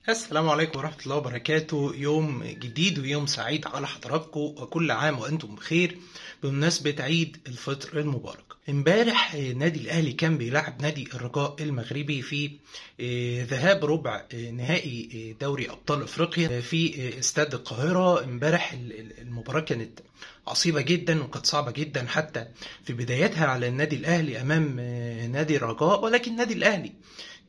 السلام عليكم ورحمة الله وبركاته. يوم جديد ويوم سعيد على حضراتكم، وكل عام وأنتم بخير بمناسبة عيد الفطر المبارك. امبارح نادي الأهلي كان بيلعب نادي الرجاء المغربي في ذهاب ربع نهائي دوري أبطال أفريقيا في استاد القاهرة. امبارح المباراة كانت عصيبة جدا وكانت صعبة جدا حتى في بدايتها على النادي الأهلي أمام نادي الرجاء، ولكن نادي الأهلي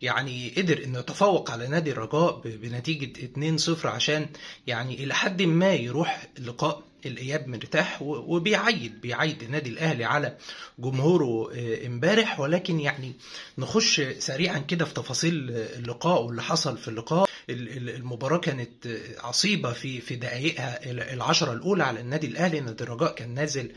يعني قدر انه يتفوق على نادي الرجاء بنتيجة 2-0 عشان يعني الى حد ما يروح لقاء الاياب مرتاح، وبيعيد النادي الاهلي على جمهوره امبارح. ولكن يعني نخش سريعا كده في تفاصيل اللقاء واللي حصل في اللقاء. المباراة كانت عصيبة في دقائقها العشرة الأولى على النادي الأهلي. نادي الرجاء كان نازل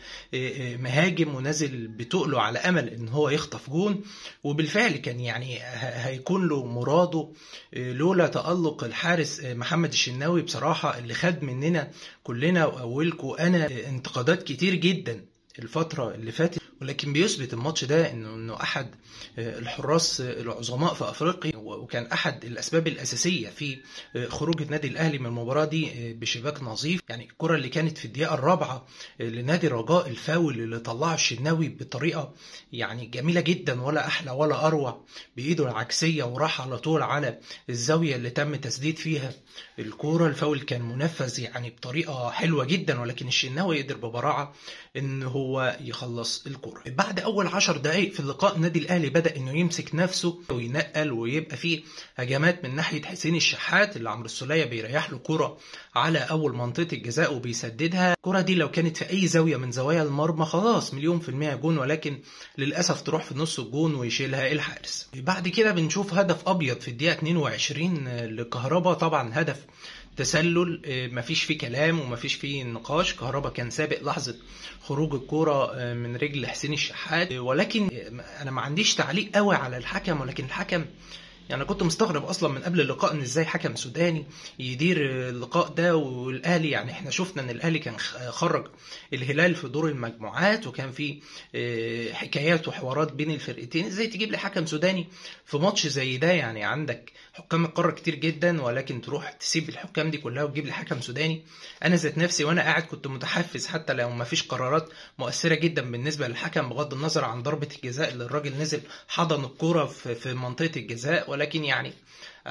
مهاجم ونازل بتقله على أمل إن هو يخطف جون، وبالفعل كان يعني هيكون له مراده لولا تألق الحارس محمد الشناوي بصراحة، اللي خد مننا كلنا وأولكم أنا انتقادات كتير جدا الفترة اللي فاتت. ولكن بيثبت الماتش ده انه احد الحراس العظماء في افريقيا، وكان احد الاسباب الاساسيه في خروج النادي الاهلي من المباراه دي بشباك نظيف. يعني الكره اللي كانت في الدقيقه الرابعه لنادي الرجاء، الفاول اللي طلعه الشناوي بطريقه يعني جميله جدا، ولا احلى ولا اروع، بايده العكسيه وراح على طول على الزاويه اللي تم تسديد فيها الكوره. الفاول كان منفذ يعني بطريقه حلوه جدا، ولكن الشناوي قدر ببراعه ان هو يخلص الكوره. بعد اول 10 دقائق في اللقاء النادي الاهلي بدا انه يمسك نفسه وينقل، ويبقى فيه هجمات من ناحيه حسين الشحات اللي عمرو السوليه بيريح له كوره على اول منطقه الجزاء وبيسددها. الكوره دي لو كانت في اي زاويه من زوايا المرمى خلاص مليون في المية جون، ولكن للاسف تروح في نص الجون ويشيلها الحارس. بعد كده بنشوف هدف ابيض في الدقيقه 22 لكهربا، طبعا هدف تسلل مفيش فيه كلام ومفيش فيه نقاش. كهربا كان سابق لحظة خروج الكرة من رجل حسين الشحات. ولكن انا ما عنديش تعليق قوي على الحكم، ولكن الحكم يعني كنت مستغرب اصلا من قبل اللقاء ان ازاي حكم سوداني يدير اللقاء ده. والاهلي يعني احنا شفنا ان الاهلي كان خرج الهلال في دور المجموعات، وكان في حكايات وحوارات بين الفرقتين. ازاي تجيب لي حكم سوداني في ماتش زي ده؟ يعني عندك حكام القاره كتير جدا، ولكن تروح تسيب الحكام دي كلها وتجيب لي حكم سوداني؟ انا ذات نفسي وانا قاعد كنت متحفز، حتى لو ما فيش قرارات مؤثره جدا بالنسبه للحكم بغض النظر عن ضربه الجزاء اللي الراجل نزل حضن الكوره في منطقه الجزاء. ولكن يعني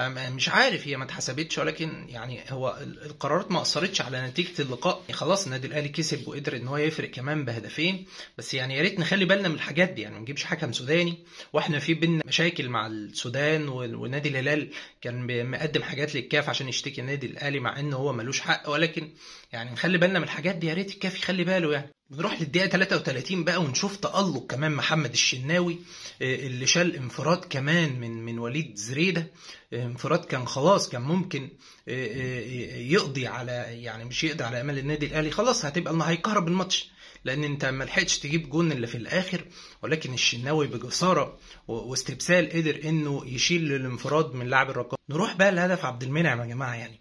مش عارف هي ما اتحسبتش، ولكن يعني هو القرارات ما اثرتش على نتيجه اللقاء. يعني خلاص النادي الاهلي كسب وقدر ان هو يفرق كمان بهدفين بس. يعني يا ريت نخلي بالنا من الحاجات دي، يعني ما نجيبش حكم سوداني واحنا في بينا مشاكل مع السودان. ونادي الهلال كان مقدم حاجات للكاف عشان يشتكي النادي الاهلي مع انه هو ملوش حق. ولكن يعني نخلي بالنا من الحاجات دي، يا ريت الكاف يخلي باله. يعني نروح للدقيقة 33 بقى ونشوف تألق كمان محمد الشناوي اللي شال انفراد كمان من وليد زريدة. انفراد كان خلاص كان ممكن يقضي على، يعني مش يقضي على امال النادي الاهلي، خلاص هتبقى هيكهرب الماتش لان انت ما لحقتش تجيب جون اللي في الاخر. ولكن الشناوي بجسارة واستبسال قدر انه يشيل الانفراد من لاعب الرجاء. نروح بقى لهدف عبد المنعم يا جماعة. يعني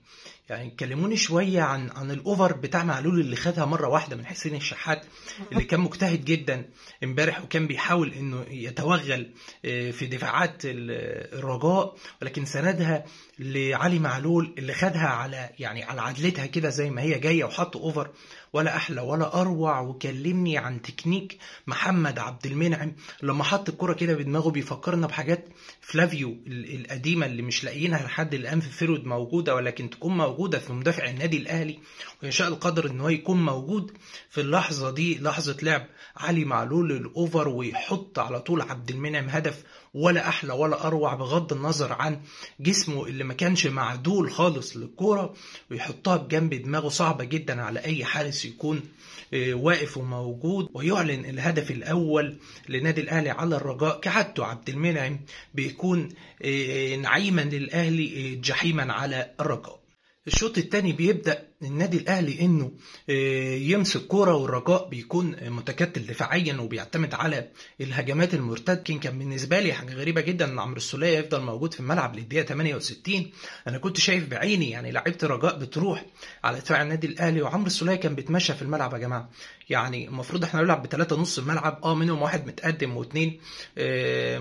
كلموني شوية عن الأوفر بتاع معلول اللي خدها مرة واحدة من حسين الشحات، اللي كان مجتهد جدا امبارح وكان بيحاول انه يتوغل في دفاعات الرجاء، ولكن سندها لعلي معلول اللي خدها على يعني على عدلتها كده زي ما هي جاية وحط اوفر. ولا احلى ولا اروع. وكلمني عن تكنيك محمد عبد المنعم لما حط الكرة كده بدماغه، بيفكرنا بحاجات فلافيو القديمة اللي مش لاقيينها لحد الان في فيرود موجودة، ولكن تكون موجودة في مدافع النادي الاهلي، ويشاء القدر ان هو يكون موجود في اللحظة دي، لحظة لعب علي معلول الاوفر ويحط على طول عبد المنعم هدف. ولا احلى ولا اروع بغض النظر عن جسمه اللي ما كانش معدول خالص للكوره، ويحطها بجنب دماغه. صعبه جدا على اي حارس يكون واقف وموجود. ويعلن الهدف الاول لنادي الاهلي على الرجاء. كعادته عبد المنعم بيكون نعيما للاهلي جحيما على الرجاء. الشوط الثاني بيبدأ النادي الاهلي انه يمسك كوره، والرجاء بيكون متكتل دفاعيا وبيعتمد على الهجمات المرتده. كان بالنسبه لي حاجه غريبه جدا ان عمرو السوليه يفضل موجود في الملعب للدقيقه 68. انا كنت شايف بعيني يعني لعيبه الرجاء بتروح على دفاع النادي الاهلي، وعمرو السوليه كان بيتمشى في الملعب. يا جماعه يعني المفروض احنا نلعب بثلاثه نص الملعب، منهم واحد متقدم واثنين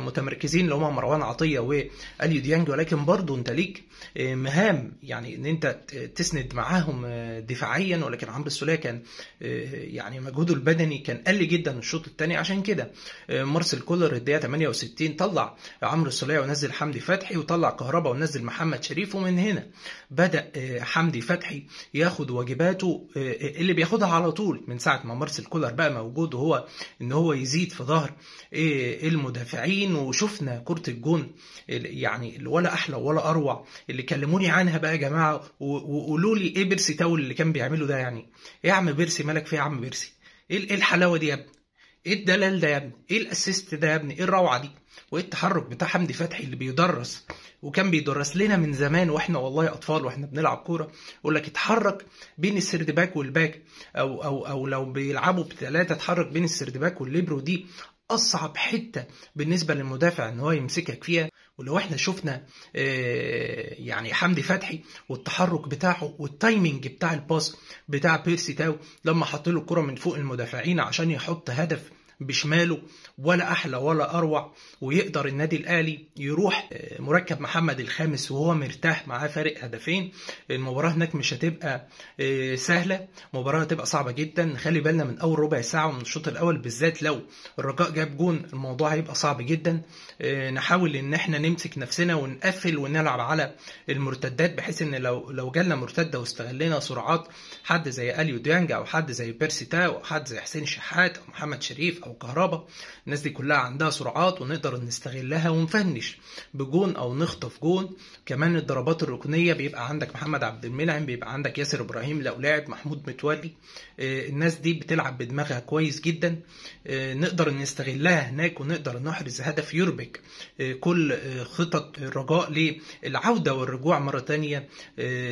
متمركزين اللي هم مروان عطيه واليو ديانج، ولكن برضه انت ليك مهام يعني ان انت تسند معاهم دفاعيا. ولكن عمرو السوليه كان يعني مجهوده البدني كان قل جدا الشوط الثاني. عشان كده مارسيل كولر الدقيقه 68 طلع عمرو السوليه ونزل حمدي فتحي، وطلع كهربا ونزل محمد شريف. ومن هنا بدا حمدي فتحي ياخد واجباته اللي بياخدها على طول من ساعه ما مارسيل كولر بقى موجود، وهو ان هو يزيد في ظهر المدافعين. وشفنا كرة الجون يعني ولا احلى ولا اروع. اللي كلموني عنها بقى يا جماعه وقولوا لي ايه بيرسي تاول اللي كان بيعمله ده؟ يعني ايه يا عم بيرسي؟ مالك فيه يا عم بيرسي؟ ايه الحلاوه دي يا ابني؟ ايه الدلال ده يا ابني؟ ايه الاسيست ده يا ابني؟ ايه الروعه دي؟ وايه التحرك بتاع حمدي فتحي اللي بيدرس وكان بيدرس لنا من زمان واحنا والله اطفال واحنا بنلعب كوره، يقول لك اتحرك بين السرد باك والباك، او لو بيلعبوا بثلاثه اتحرك بين السرد باك والليبرو. دي اصعب حته بالنسبه للمدافع ان هو يمسكك فيها. ولو احنا شفنا يعني حمدي فتحي والتحرك بتاعه والتايمنج بتاع الباس بتاع بيرسي تاو لما حط له الكره من فوق المدافعين عشان يحط هدف بشماله، ولا احلى ولا اروع. ويقدر النادي الاهلي يروح مركب محمد الخامس وهو مرتاح معاه فارق هدفين. المباراه هناك مش هتبقى سهله، مباراه هتبقى صعبه جدا. نخلي بالنا من اول ربع ساعه ومن الشوط الاول بالذات، لو الرجاء جاب جون الموضوع هيبقى صعب جدا. نحاول ان احنا نمسك نفسنا ونقفل ونلعب على المرتدات، بحيث ان لو جالنا مرتده واستغلينا سرعات حد زي اليو ديانج او حد زي بيرسي تاو او حد زي حسين شحات او محمد شريف او كهربا، الناس دي كلها عندها سرعات ونقدر نستغلها ونفنش بجون او نخطف جون. كمان الضربات الركنيه بيبقى عندك محمد عبد المنعم، بيبقى عندك ياسر ابراهيم لو لاعب، محمود متولي. الناس دي بتلعب بدماغها كويس جدا، نقدر نستغلها هناك ونقدر نحرز هدف يربك كل خطط الرجاء للعوده والرجوع مره تانية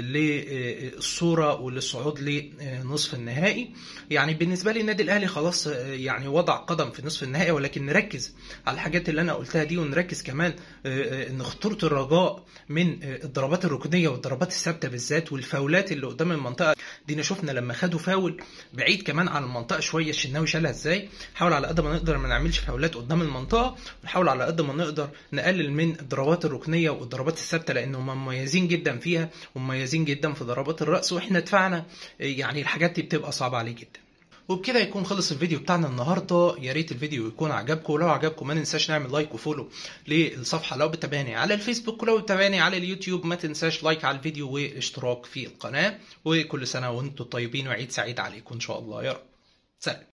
للصوره وللصعود لنصف النهائي. يعني بالنسبه لي النادي الاهلي خلاص يعني وضع قدم في نصف النهائي، ولكن نركز على الحاجات اللي انا قلتها دي، ونركز كمان ان خطوره الرجاء من الضربات الركنيه والضربات الثابته بالذات والفاولات اللي قدام المنطقه دي. شفنا لما خدوا فاول بعيد كمان عن المنطقه شويه الشناوي شالها ازاي. حاول على قد ما نقدر ما نعملش فاولات قدام المنطقه، ونحاول على قد ما نقدر نقلل من الضربات الركنيه والضربات الثابته، لانهم مميزين جدا فيها ومميزين جدا في ضربات الراس، واحنا دفعنا يعني الحاجات دي بتبقى صعبه عليه جدا. وبكده يكون خلص الفيديو بتاعنا النهارده. يا ريت الفيديو يكون عجبكم، ولو عجبكم ما ننساش نعمل لايك وفولو للصفحه لو بتابعني على الفيسبوك، ولو بتابعني على اليوتيوب ما تنساش لايك على الفيديو واشتراك في القناه. وكل سنه وانتم طيبين وعيد سعيد عليكم ان شاء الله يا رب. سلام.